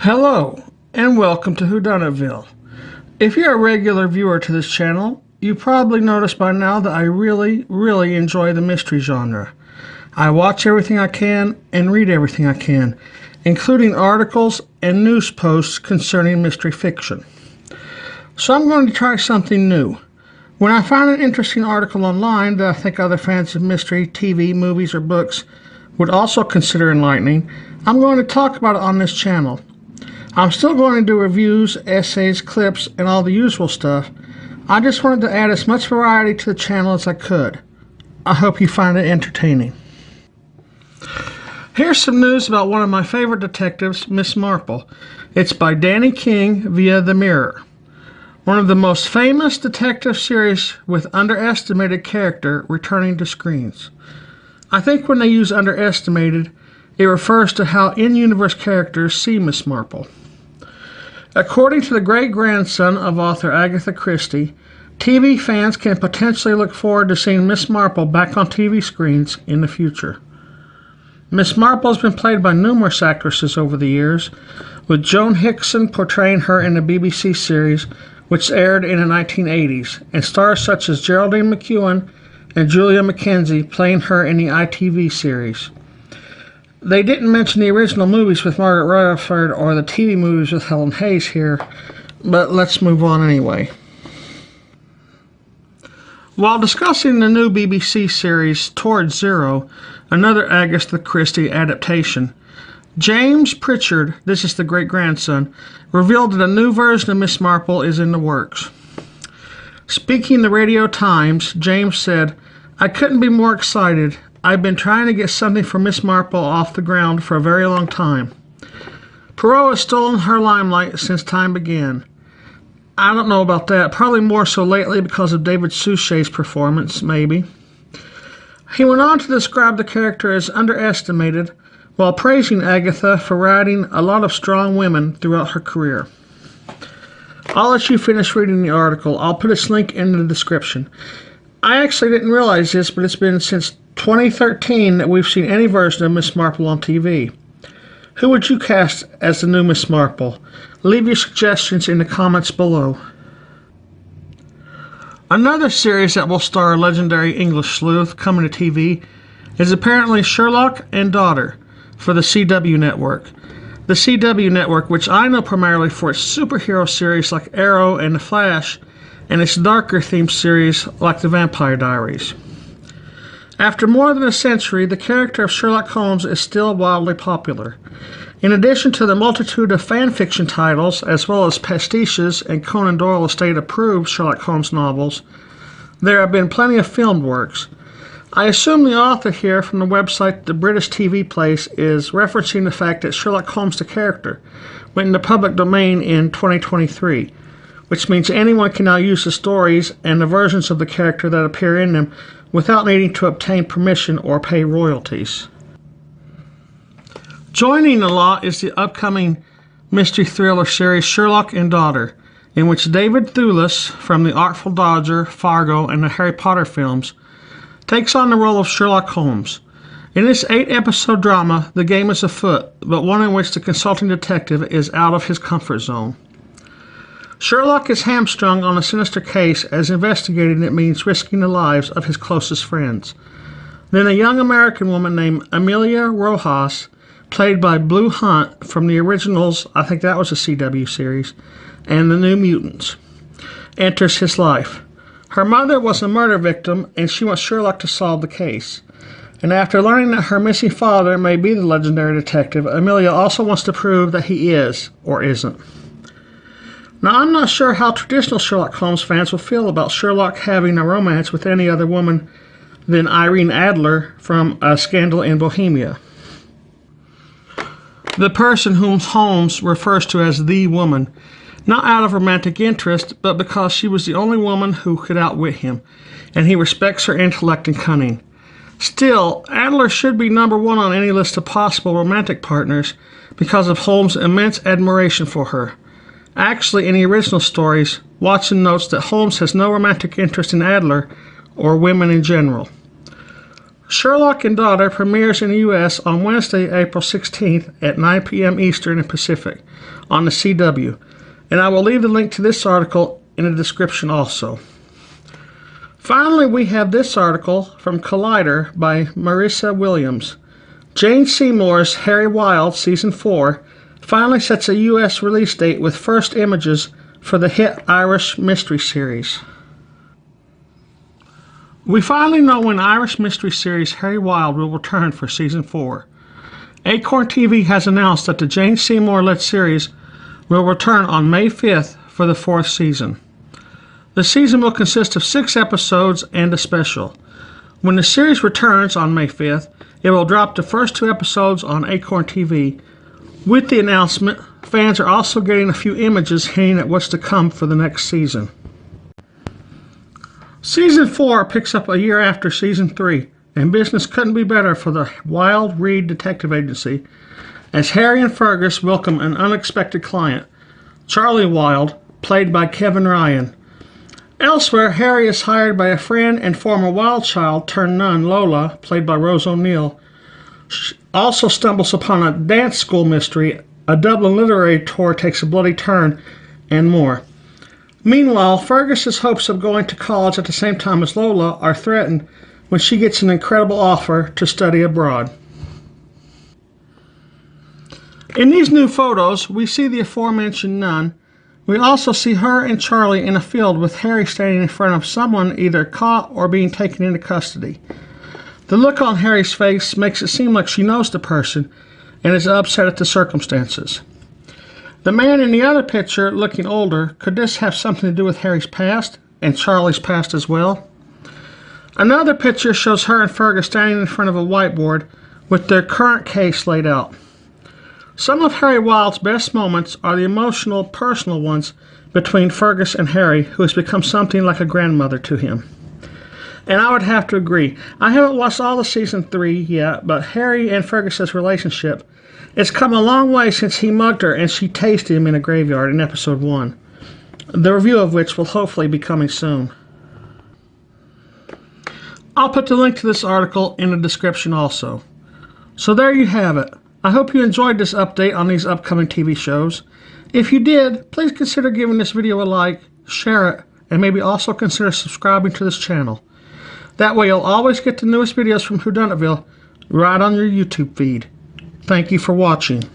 Hello, and welcome to Whodunitville. If you're a regular viewer to this channel, you probably noticed by now that I really enjoy the mystery genre. I watch everything I can and read everything I can, including articles and news posts concerning mystery fiction. So I'm going to try something new. When I find an interesting article online that I think other fans of mystery, TV, movies, or books would also consider enlightening, I'm going to talk about it on this channel. I'm still going to do reviews, essays, clips, and all the usual stuff. I just wanted to add as much variety to the channel as I could. I hope you find it entertaining. Here's some news about one of my favorite detectives, Miss Marple. It's by Danny King via The Mirror. One of the most famous detective series with underestimated character returning to screens. I think when they use underestimated, it refers to how in-universe characters see Miss Marple. According to the great-grandson of author Agatha Christie, TV fans can potentially look forward to seeing Miss Marple back on TV screens in the future. Miss Marple has been played by numerous actresses over the years, with Joan Hickson portraying her in the BBC series, which aired in the 1980s, and stars such as Geraldine McEwen and Julia McKenzie playing her in the ITV series. They didn't mention the original movies with Margaret Rutherford or the TV movies with Helen Hayes here, but let's move on anyway. While discussing the new BBC series Towards Zero, another Agatha Christie adaptation, James Pritchard, this is the great-grandson, revealed that a new version of Miss Marple is in the works. Speaking to Radio Times, James said, "I couldn't be more excited. I've been trying to get something for Miss Marple off the ground for a very long time. Poirot has stolen her limelight since time began. I don't know about that, probably more so lately because of David Suchet's performance, maybe." He went on to describe the character as underestimated, while praising Agatha for writing a lot of strong women throughout her career. I'll let you finish reading the article. I'll put its link in the description. I actually didn't realize this, but it's been since 2013 that we've seen any version of Miss Marple on TV. Who would you cast as the new Miss Marple? Leave your suggestions in the comments below. Another series that will star a legendary English sleuth coming to TV is apparently Sherlock and Daughter for the CW network. The CW network, which I know primarily for its superhero series like Arrow and The Flash, and its darker themed series like The Vampire Diaries. After more than a century, the character of Sherlock Holmes is still wildly popular. In addition to the multitude of fan fiction titles, as well as pastiches and Conan Doyle estate-approved Sherlock Holmes novels, there have been plenty of filmed works. I assume the author here from the website The British TV Place is referencing the fact that Sherlock Holmes the character went into public domain in 2023, which means anyone can now use the stories and the versions of the character that appear in them without needing to obtain permission or pay royalties. Joining the lot is the upcoming mystery thriller series Sherlock and Daughter, in which David Thewlis from The Artful Dodger, Fargo, and the Harry Potter films takes on the role of Sherlock Holmes. In this 8-episode drama, the game is afoot, but one in which the consulting detective is out of his comfort zone. Sherlock is hamstrung on a sinister case, as investigating it means risking the lives of his closest friends. Then a young American woman named Amelia Rojas, played by Blue Hunt from the originals, I think that was a CW series, and The New Mutants, enters his life. Her mother was a murder victim, and she wants Sherlock to solve the case. And after learning that her missing father may be the legendary detective, Amelia also wants to prove that he is, or isn't. Now, I'm not sure how traditional Sherlock Holmes fans will feel about Sherlock having a romance with any other woman than Irene Adler from A Scandal in Bohemia, the person whom Holmes refers to as the woman, not out of romantic interest, but because she was the only woman who could outwit him, and he respects her intellect and cunning. Still, Adler should be number one on any list of possible romantic partners because of Holmes' immense admiration for her. Actually, in the original stories, Watson notes that Holmes has no romantic interest in Adler or women in general. Sherlock and Daughter premieres in the U.S. on Wednesday, April 16th at 9 p.m. Eastern and Pacific on the CW, and I will leave the link to this article in the description also. Finally, we have this article from Collider by Marissa Williams. Jane Seymour's Harry Wild Season 4 finally sets a U.S. release date with first images for the hit Irish mystery series. We finally know when Irish mystery series Harry Wild will return for Season 4. Acorn TV has announced that the Jane Seymour-led series will return on May 5th for the 4th season. The season will consist of 6 episodes and a special. When the series returns on May 5th, it will drop the first 2 episodes on Acorn TV. With the announcement, fans are also getting a few images hinting at what's to come for the next season. Season 4 picks up a year after Season 3, and business couldn't be better for the Wild Reed Detective Agency, as Harry and Fergus welcome an unexpected client, Charlie Wild, played by Kevin Ryan. Elsewhere, Harry is hired by a friend and former wild child turned nun, Lola, played by Rose O'Neill. She also stumbles upon a dance school mystery, a Dublin literary tour takes a bloody turn, and more. Meanwhile, Fergus's hopes of going to college at the same time as Lola are threatened when she gets an incredible offer to study abroad. In these new photos, we see the aforementioned nun. We also see her and Charlie in a field with Harry standing in front of someone either caught or being taken into custody. The look on Harry's face makes it seem like she knows the person and is upset at the circumstances. The man in the other picture, looking older, could this have something to do with Harry's past and Charlie's past as well? Another picture shows her and Fergus standing in front of a whiteboard with their current case laid out. Some of Harry Wild's best moments are the emotional, personal ones between Fergus and Harry, who has become something like a grandmother to him. And I would have to agree. I haven't watched all of Season 3 yet, but Harry and Fergus's relationship has come a long way since he mugged her and she tased him in a graveyard in Episode 1, the review of which will hopefully be coming soon. I'll put the link to this article in the description also. So there you have it. I hope you enjoyed this update on these upcoming TV shows. If you did, please consider giving this video a like, share it, and maybe also consider subscribing to this channel. That way you'll always get the newest videos from Whodunitville right on your YouTube feed. Thank you for watching.